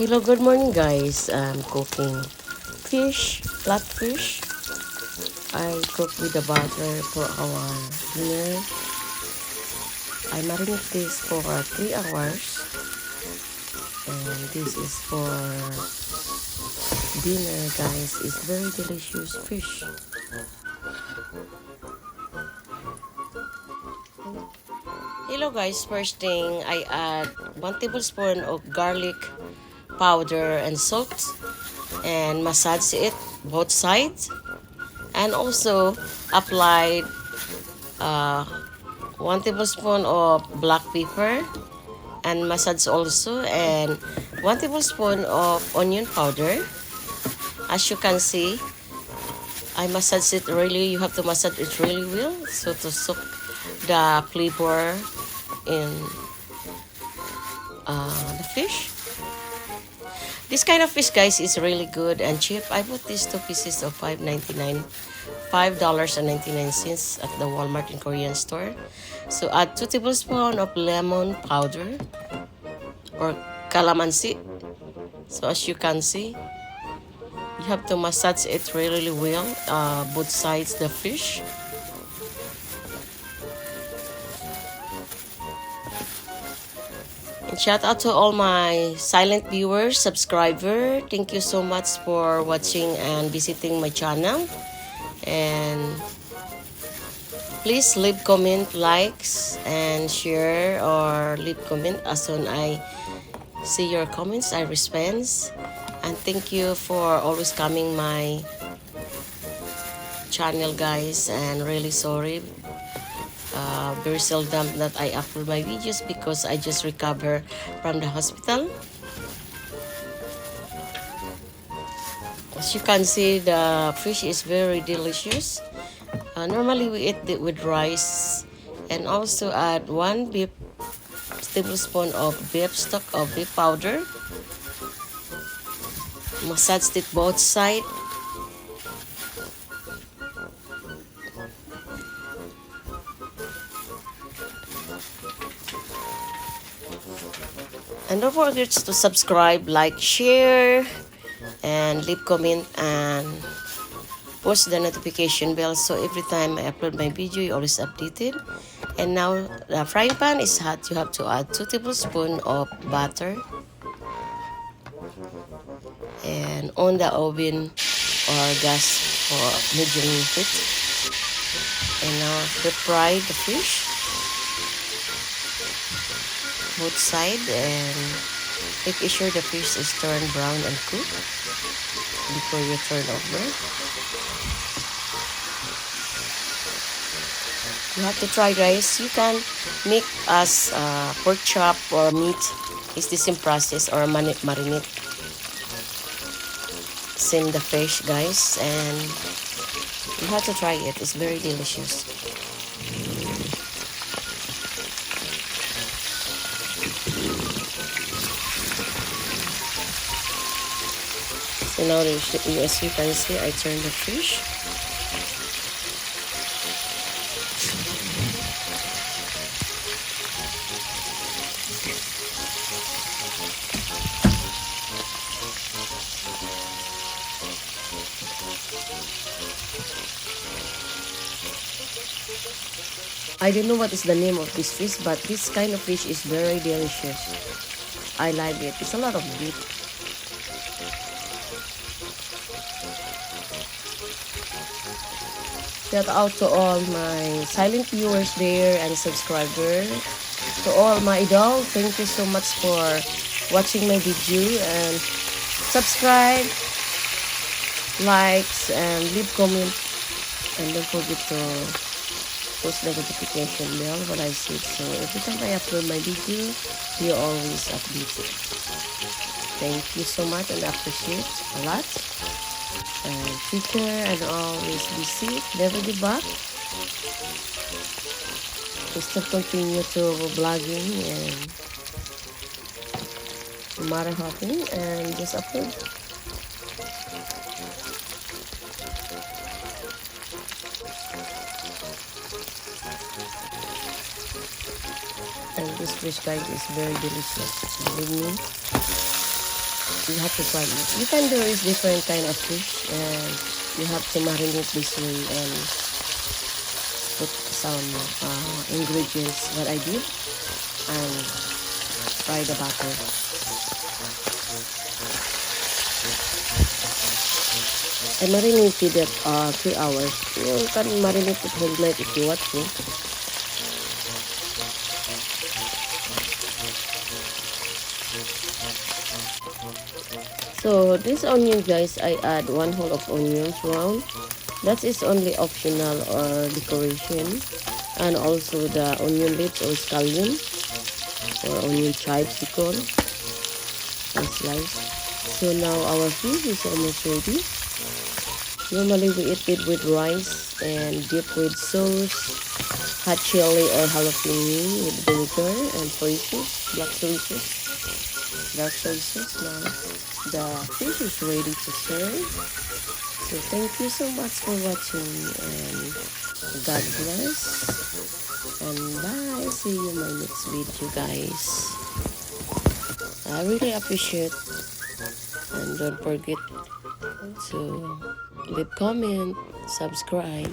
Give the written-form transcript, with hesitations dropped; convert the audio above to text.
Hello, good morning guys. I'm cooking fish, flatfish. I cook with the butter for our dinner. I marinate this for 3 hours. And this is for dinner guys. It's very delicious fish. Hello guys, first thing I add 1 tablespoon of garlic powder and salt and massage it both sides, and also applied 1 tablespoon of black pepper and massage also, and 1 tablespoon of onion powder. As you can see, I massage it really, you have to massage it really well so to soak the flavor in the fish. This kind of fish guys is really good and cheap. I bought these 2 pieces of $5.99 at the Walmart in Korean store. So add 2 tablespoons of lemon powder or calamansi. So as you can see, you have to massage it really well, both sides the fish. And shout out to all my silent viewers, subscriber. Thank you so much for watching and visiting my channel. And please leave comment, likes, and share, or leave comment as soon I see your comments. I respond. And thank you for always coming my channel guys, and really sorry. Very seldom that I upload my videos because I just recover from the hospital. As you can see, the fish is very delicious. Normally we eat it with rice, and also add 1 tablespoon of beef stock or beef powder. Massage it both sides. And don't forget to subscribe, like, share, and leave comment, and push the notification bell so every time I upload my video, you always updated. And now the frying pan is hot. You have to add 2 tablespoons of butter. And on the oven or gas for medium heat. And now deep fry the fish both sides, and make sure the fish is turned brown and cooked before you turn over. You have to try guys. You can make as pork chop or meat. It's the same process, or marinate. Same the fish guys, and you have to try it. It's very delicious. So now, as you can see, I turn the fish. I don't know what is the name of this fish, but this kind of fish is very delicious. I like it. It's a lot of meat. Shout out to all my silent viewers there and subscribers. To all my idol, thank you so much for watching my video, and subscribe, likes, and leave comment, and don't forget to push the notification bell when I see it, so every time I upload my video, you always updated. Thank you so much, and I appreciate a lot. And take care and always be safe, never give up. Still continue to vlogging and no matter how thing, and just upload. And this fish guys is very delicious, believe me. You have to fry it. You can do is different kind of fish, and you have to marinate this way and put some ingredients what I did and fry the butter. I marinated it 3 hours. You can marinate it whole night if you want to. So this onion, guys, I add 1 whole of onions round. That is only optional or decoration. And also the onion leaves or scallion or onion chives we call and slice. So now our fish is almost ready. Normally we eat it with rice and dip with sauce, hot chili or jalapeno with vinegar and soy sauce, black soy sauce, dark soy sauce. Now the fish is ready to serve. So thank you so much for watching, and God bless, and bye. See you in my next video, guys. I really appreciate, and don't forget to leave comment, subscribe.